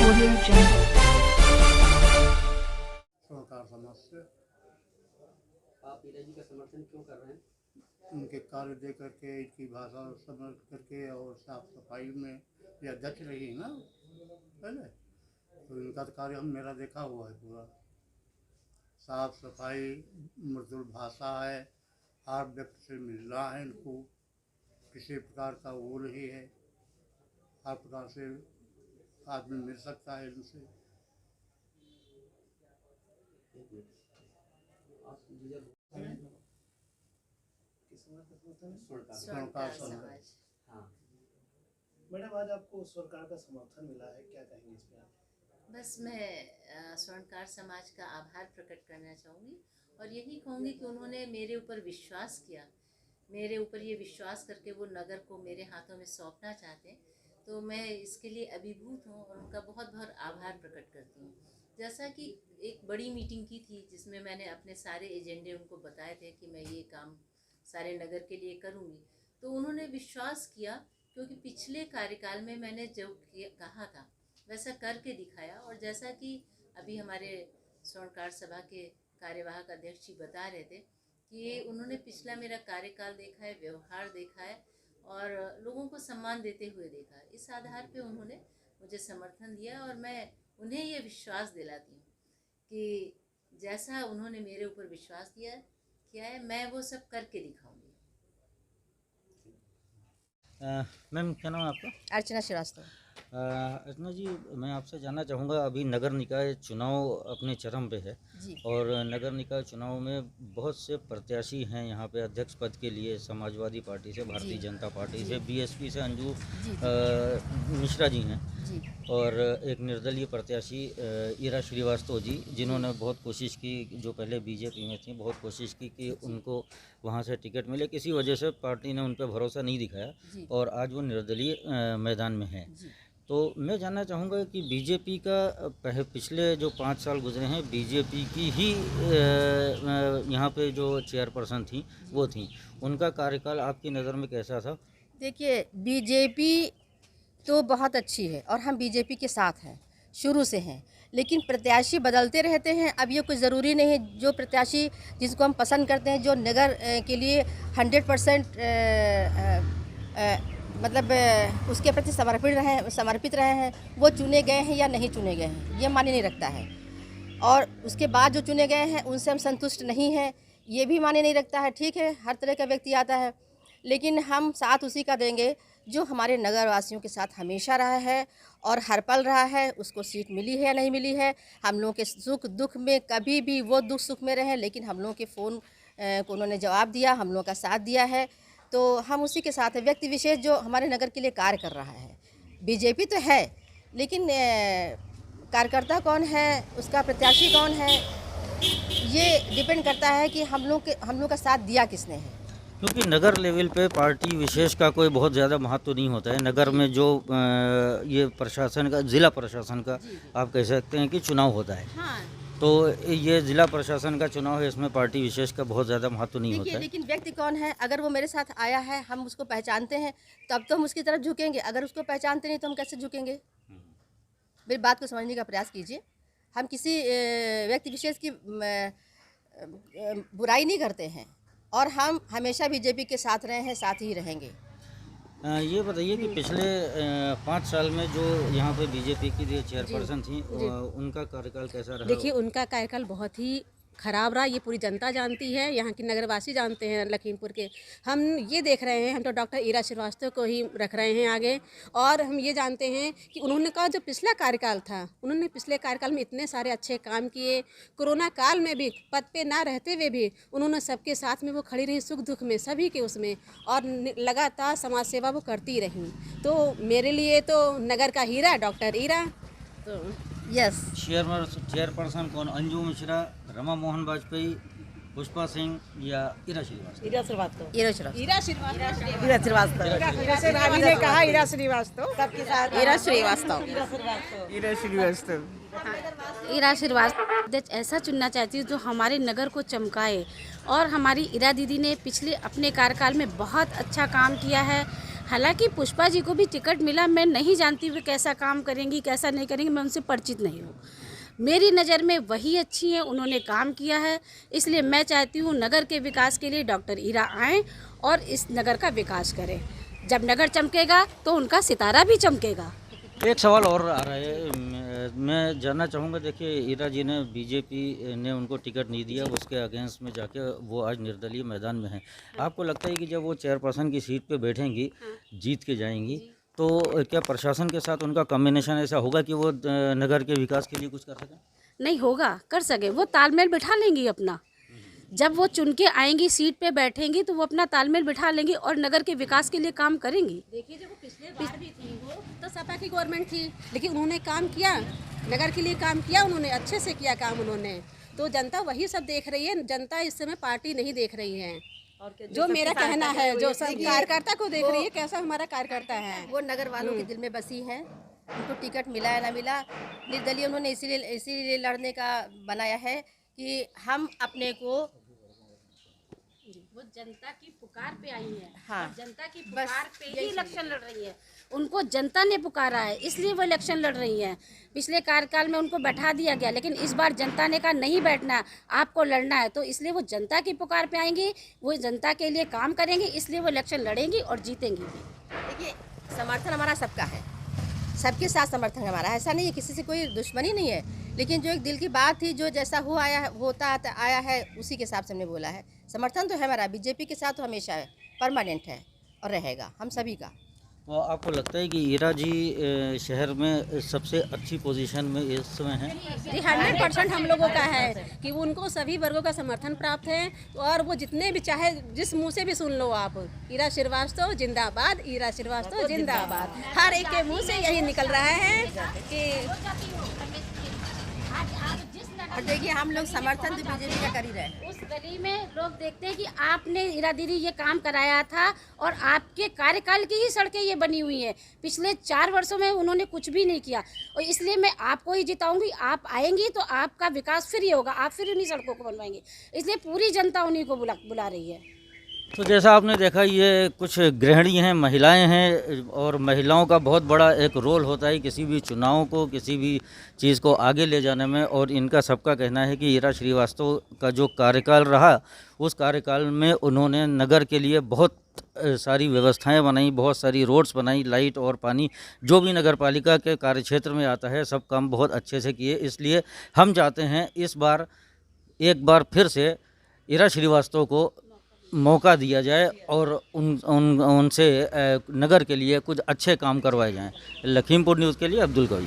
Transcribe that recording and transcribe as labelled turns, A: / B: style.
A: Audio Jungle.
B: सरकार समाज से
C: आप ईरा जी का समर्थन क्यों कर रहे हैं?
B: उनके कार्य दे करके, इनकी भाषा समझ करके और साफ सफाई में ये अध्यक्ष रही है ना पहले, तो इनका तो कार्य हम मेरा देखा हुआ है पूरा। साफ सफाई, मृदुल भाषा है, हर व्यक्ति से मिलना है इनको, किसी प्रकार का वो नहीं है, हर प्रकार से आदमी मिल सकता है इनसे।
C: स्वर्णकार
B: समाज।
C: हाँ,
D: मैडम आज आपको सरकार का समर्थन मिला है, क्या कहेंगे इस पर?
E: बस मैं स्वर्णकार समाज का आभार प्रकट करना चाहूँगी और यही कहूँगी कि उन्होंने मेरे ऊपर विश्वास किया, मेरे ऊपर ये विश्वास करके वो नगर को मेरे हाथों में सौंपना चाहते हैं, तो मैं इसके लिए अभिभूत हूँ और उनका बहुत बहुत आभार प्रकट करती हूँ। जैसा कि एक बड़ी मीटिंग की थी जिसमें मैंने अपने सारे एजेंडे उनको बताए थे कि मैं ये काम सारे नगर के लिए करूँगी, तो उन्होंने विश्वास किया, क्योंकि पिछले कार्यकाल में मैंने जो कहा था वैसा करके दिखाया। और जैसा कि अभी हमारे स्वर्णकार सभा के कार्यवाहक अध्यक्ष जी बता रहे थे कि ये उन्होंने पिछला मेरा कार्यकाल देखा है, व्यवहार देखा है और लोगों को सम्मान देते हुए देखा है। इस आधार पे उन्होंने मुझे समर्थन दिया और मैं उन्हें ये विश्वास दिलाती हूँ कि जैसा उन्होंने मेरे ऊपर विश्वास किया है, मैं वो सब करके दिखाऊंगी।
F: मैम क्या नाम है आपका?
G: अर्चना श्रीवास्तव।
F: अर्चना जी, मैं आपसे जानना चाहूँगा, अभी नगर निकाय चुनाव अपने चरम पे है
G: जी।
F: और नगर निकाय चुनाव में बहुत से प्रत्याशी हैं यहाँ पे अध्यक्ष पद के लिए, समाजवादी पार्टी से, भारतीय
G: जी।
F: जनता पार्टी से, बीएसपी से अंजू
G: जी।
F: मिश्रा जी हैं
G: जी।
F: और एक निर्दलीय प्रत्याशी ईरा श्रीवास्तव जी, जिन्होंने बहुत कोशिश की, जो पहले बीजेपी में थी, बहुत कोशिश की कि उनको वहाँ से टिकट मिले, किसी वजह से पार्टी ने उन पर भरोसा नहीं दिखाया और आज वो निर्दलीय मैदान में हैं। तो मैं जानना चाहूँगा कि बीजेपी का पिछले जो 5 साल गुजरे हैं, बीजेपी की ही यहाँ पे जो चेयरपर्सन थी वो थी, उनका कार्यकाल आपकी नज़र में कैसा था?
G: देखिए, बीजेपी तो बहुत अच्छी है और हम बीजेपी के साथ हैं, शुरू से हैं, लेकिन प्रत्याशी बदलते रहते हैं। अब ये कोई ज़रूरी नहीं है जो प्रत्याशी जिसको हम पसंद करते हैं, जो नगर के लिए 100% मतलब उसके प्रति समर्पित रहे हैं, वो चुने गए हैं या नहीं चुने गए हैं, ये मायने नहीं रखता है। और उसके बाद जो चुने गए हैं उनसे हम संतुष्ट नहीं हैं, ये भी मायने नहीं रखता है। ठीक है, हर तरह का व्यक्ति आता है, लेकिन हम साथ उसी का देंगे जो हमारे नगर वासियों के साथ हमेशा रहा है और हर पल रहा है। उसको सीट मिली है या नहीं मिली है, हम लोगों के सुख दुख में कभी भी वो दुख सुख में रहे, लेकिन हम लोगों के फ़ोन को उन्होंने जवाब दिया, हम लोगों का साथ दिया है, तो हम उसी के साथ है। व्यक्ति विशेष जो हमारे नगर के लिए कार्य कर रहा है, बीजेपी तो है, लेकिन कार्यकर्ता कौन है, उसका प्रत्याशी कौन है, ये डिपेंड करता है कि हम लोग का साथ दिया किसने है।
F: क्योंकि नगर लेवल पे पार्टी विशेष का कोई बहुत ज़्यादा महत्व नहीं होता है। नगर में जो ये प्रशासन का, ज़िला प्रशासन का आप कह सकते हैं कि चुनाव होता है,
G: हाँ।
F: तो ये ज़िला प्रशासन का चुनाव है, इसमें पार्टी विशेष का बहुत ज़्यादा महत्व नहीं होता है।
G: लेकिन व्यक्ति कौन है, अगर वो मेरे साथ आया है, हम उसको पहचानते हैं, तब तो हम उसकी तरफ झुकेंगे। अगर उसको पहचानते नहीं तो हम कैसे झुकेंगे? मेरी बात को समझने का प्रयास कीजिए। हम किसी व्यक्ति विशेष की बुराई नहीं करते हैं और हम हमेशा बीजेपी के साथ रहे हैं, साथ ही रहेंगे।
F: ये बताइए कि पिछले 5 साल में जो यहाँ पे बीजेपी की जो चेयरपर्सन थी, उनका कार्यकाल कैसा रहा?
H: देखिए, उनका कार्यकाल बहुत ही ख़राब रहा, ये पूरी जनता जानती है, यहाँ के नगरवासी जानते हैं, लखीमपुर के। हम ये देख रहे हैं, हम तो डॉक्टर ईरा श्रीवास्तव को ही रख रहे हैं आगे, और हम ये जानते हैं कि उन्होंने कहा जो पिछला कार्यकाल था, उन्होंने पिछले कार्यकाल में इतने सारे अच्छे काम किए। कोरोना काल में भी पद पे ना रहते हुए भी उन्होंने सबके साथ में वो खड़ी रही, सुख दुख में सभी के उसमें, और लगातार समाज सेवा वो करती रहीं। तो मेरे लिए तो नगर का हीरा डॉक्टर ईरा। तो
G: यस।
F: चेयरपर्सन कौन? अंजू मिश्रा, रमा मोहन वाजपेयी, पुष्पा सिंह या ईरा श्रीवास्तव?
G: ईरा श्रीवास्तव। ईरा श्रीवास्तव।
H: ईरा श्रीवास्तव।
G: ईरा श्रीवास्तव।
H: जैसे भाभी ने कहा ईरा श्रीवास्तव, सबके साथ
G: ईरा श्रीवास्तव।
H: ईरा श्रीवास्तव।
I: ईरा श्रीवास्तव ऐसा चुनना चाहती हूँ जो हमारे नगर को चमकाए, और हमारी ईरा दीदी ने पिछले अपने कार्यकाल में बहुत अच्छा काम किया है। हालांकि पुष्पा जी को भी टिकट मिला, मैं नहीं जानती वे कैसा काम करेंगी कैसा नहीं करेंगी, मैं उनसे परिचित नहीं हूँ। मेरी नज़र में वही अच्छी हैं, उन्होंने काम किया है, इसलिए मैं चाहती हूँ नगर के विकास के लिए डॉक्टर ईरा आएँ और इस नगर का विकास करें। जब नगर चमकेगा तो उनका सितारा भी चमकेगा।
F: एक सवाल और आ रहा है, मैं जानना चाहूँगा, देखिए ईरा जी ने बीजेपी ने उनको टिकट नहीं दिया, उसके अगेंस्ट में जाके वो आज निर्दलीय मैदान में हैं। आपको लगता है कि जब वो चेयरपर्सन की सीट पे बैठेंगी, जीत के जाएंगी, तो क्या प्रशासन के साथ उनका कॉम्बिनेशन ऐसा होगा कि वो नगर के विकास के लिए कुछ कर सकें?
I: नहीं होगा, कर सके, वो तालमेल बिठा लेंगी अपना। जब वो चुन के आएंगी, सीट पे बैठेंगी, तो वो अपना तालमेल बिठा लेंगी और नगर के विकास के लिए काम करेंगी।
H: देखिए जब वो पिछले बार भी थी वो तो सपा की गवर्नमेंट थी, लेकिन उन्होंने काम किया, नगर के लिए काम किया, उन्होंने अच्छे से किया काम उन्होंने। तो जनता वही सब देख रही है, जनता इस समय पार्टी नहीं देख रही है। जो मेरा कहना है, जो सब कार्यकर्ता को देख रही है, कैसा हमारा कार्यकर्ता है।
G: वो नगर वालों के दिल में बसी हैं। उनको टिकट मिला या ना मिला, निर्दलीय उन्होंने इसीलिए लड़ने का बनाया है कि हम अपने को,
I: वो जनता की पुकार पे आई है।
G: हाँ,
I: और जनता की पुकार पे ही
G: यही
I: इलेक्शन लड़ रही है। उनको जनता ने पुकारा है, इसलिए वो इलेक्शन लड़ रही है। पिछले कार्यकाल में उनको बैठा दिया गया, लेकिन इस बार जनता ने कहा नहीं बैठना, आपको लड़ना है, तो इसलिए वो जनता की पुकार पे आएंगी, वो जनता के लिए काम करेंगी, इसलिए वो इलेक्शन लड़ेंगी और जीतेंगी भी।
G: देखिए समर्थन हमारा सबका है, सबके साथ समर्थन हमारा, ऐसा नहीं है, किसी से कोई दुश्मनी नहीं है, लेकिन जो एक दिल की बात थी, जो जैसा हो आया होता आया है, उसी के हिसाब से हमने बोला है। समर्थन तो है हमारा, बीजेपी के साथ तो हमेशा है, परमानेंट है और रहेगा हम सभी का।
F: तो आपको लगता है कि ईरा जी शहर में सबसे अच्छी पोजीशन में इस समय हैं?
H: जी 100% हम लोगों का है कि उनको सभी वर्गों का समर्थन प्राप्त है, और वो जितने भी, चाहे जिस मुंह से भी सुन लो आप, ईरा श्रीवास्तव जिंदाबाद, ईरा श्रीवास्तव जिंदाबाद, हर एक के मुंह से यही निकल रहा है कि
G: और देखिए हम लोग समर्थन तो बीजेपी का कर ही रहे हैं।
I: उस गली में लोग देखते हैं कि आपने ईरा दीदी ये काम कराया था और आपके कार्यकाल की ही सड़कें ये बनी हुई हैं। पिछले 4 वर्षों में उन्होंने कुछ भी नहीं किया, और इसलिए मैं आपको ही जिताऊंगी। आप आएंगी तो आपका विकास फिर ही होगा, आप फिर उन्हीं सड़कों को बनवाएंगे, इसलिए पूरी जनता उन्हीं को बुला रही है।
F: तो जैसा आपने देखा, ये कुछ गृहिणी हैं, महिलाएं हैं, और महिलाओं का बहुत बड़ा एक रोल होता है किसी भी चुनाव को, किसी भी चीज़ को आगे ले जाने में। और इनका सबका कहना है कि ईरा श्रीवास्तव का जो कार्यकाल रहा, उस कार्यकाल में उन्होंने नगर के लिए बहुत सारी व्यवस्थाएं बनाई, बहुत सारी रोड्स बनाई, लाइट और पानी, जो भी नगर पालिका के कार्यक्षेत्र में आता है, सब काम बहुत अच्छे से किए। इसलिए हम चाहते हैं इस बार एक बार फिर से ईरा श्रीवास्तव को मौका दिया जाए और उनसे नगर के लिए कुछ अच्छे काम करवाए जाएं। लखीमपुर न्यूज़ के लिए अब्दुल कवी।